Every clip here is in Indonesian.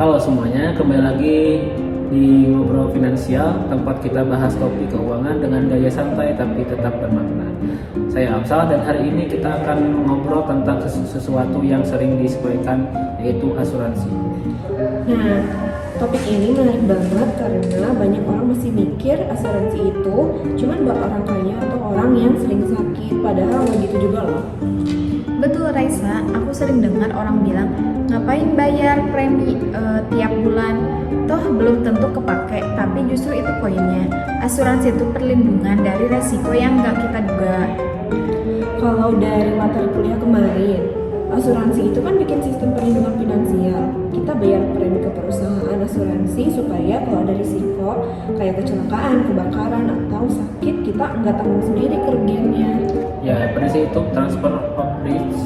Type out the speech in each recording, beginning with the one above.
Halo semuanya, kembali lagi di Ngobrol Finansial, tempat kita bahas topik keuangan dengan gaya santai tapi tetap bermakna. Saya Amsal dan hari ini kita akan ngobrol tentang sesuatu yang sering disepelekan, yaitu asuransi. Nah, topik ini menarik banget karena banyak orang masih mikir asuransi itu cuma buat orang kaya atau orang yang sering sakit, padahal nggak gitu juga loh. Betul Raisa, aku sering dengar orang bilang ngapain bayar premi tiap bulan, toh belum tentu kepake, tapi justru itu poinnya. Asuransi itu perlindungan dari resiko yang nggak kita duga. Kalau dari materi kuliah kemarin, asuransi itu kan bikin sistem perlindungan finansial. Kita bayar premi ke perusahaan asuransi supaya kalau ada risiko kayak kecelakaan, kebakaran, atau sakit kita nggak tanggung sendiri kerugiannya. Ya, prinsip itu transfer of risk.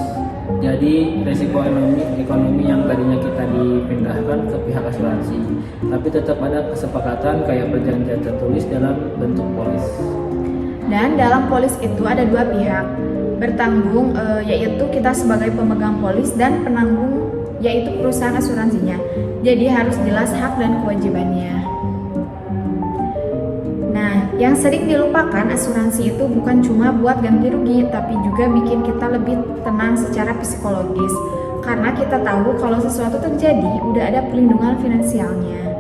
Jadi resiko ekonomi yang tadinya kita dipindahkan ke pihak asuransi, tapi tetap ada kesepakatan kayak perjanjian tertulis dalam bentuk polis. Dan dalam polis itu ada dua pihak bertanggung, yaitu kita sebagai pemegang polis dan penanggung yaitu perusahaan asuransinya. Jadi harus jelas hak dan kewajibannya. Nah, yang sering dilupakan asuransi itu bukan cuma buat ganti rugi, tapi juga bikin kita lebih tenang secara psikologis. Karena kita tahu kalau sesuatu terjadi, udah ada perlindungan finansialnya.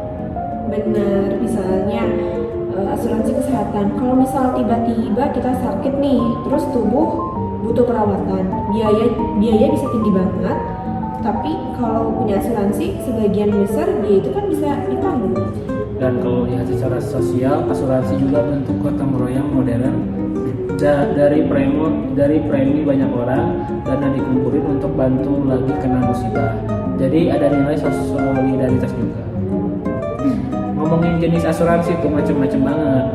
Benar, misalnya asuransi kesehatan. Kalau misal tiba-tiba kita sakit nih, terus tubuh butuh perawatan, biaya bisa tinggi banget. Tapi kalau punya asuransi, sebagian besar biaya itu kan bisa ditanggung. Dan kalau lihat secara sosial, asuransi juga bentuk gotong royong modern. Dari premi banyak orang dana dikumpulin untuk bantu lagi kena musibah. Jadi ada nilai solidaritas juga. Ngomongin jenis asuransi itu macam-macam banget.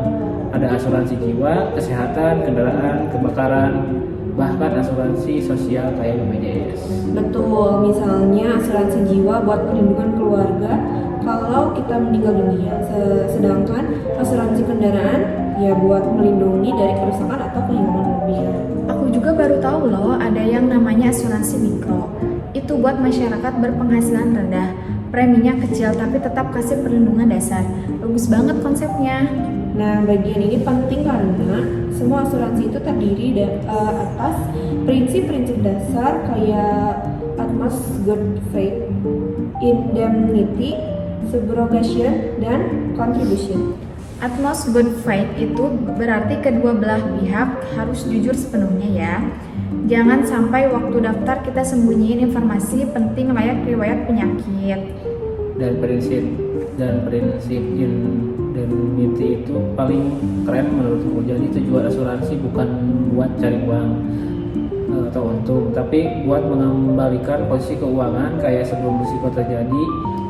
Ada asuransi jiwa, kesehatan, kendaraan, kebakaran, bahkan asuransi sosial kayak BPJS. Betul, misalnya asuransi jiwa buat perlindungan keluarga kalau kita meninggal dunia, sedangkan asuransi kendaraan ya buat melindungi dari kerusakan atau kehilangan mobil. Aku juga baru tahu loh ada yang namanya asuransi mikro. Itu buat masyarakat berpenghasilan rendah. Preminya kecil tapi tetap kasih perlindungan dasar. Bagus banget konsepnya. Nah, bagian ini penting karena semua asuransi itu terdiri atas prinsip-prinsip dasar kayak utmost good faith, indemnity, subrogation, dan contribution. Utmost good faith itu berarti kedua belah pihak harus jujur sepenuhnya ya. Jangan sampai waktu daftar kita sembunyiin informasi penting layak riwayat penyakit. Dan prinsip indemnity itu paling keren menurutku. Jadi tujuan asuransi bukan buat cari uang atau untung, tapi buat mengembalikan posisi keuangan kayak sebelum risiko terjadi,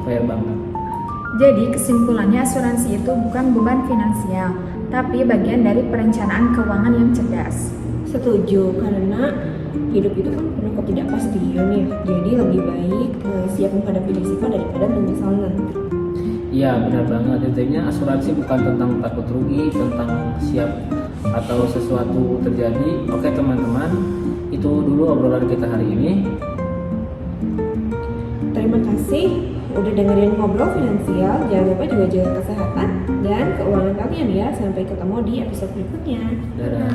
kayak banget. Jadi kesimpulannya asuransi itu bukan beban finansial, tapi bagian dari perencanaan keuangan yang cerdas. Setuju, karena hidup itu kan penuh ketidakpastian ya. Jadi lebih baik siap menghadapi risiko daripada menyesal nanti. Iya benar banget, intinya asuransi bukan tentang takut rugi, tentang siap atau sesuatu terjadi. Oke teman-teman, itu dulu obrolan kita hari ini. Terima kasih udah dengerin Ngobrol Finansial. Jangan lupa juga jaga kesehatan dan keuangan kalian ya. Sampai ketemu di episode berikutnya. Dadah.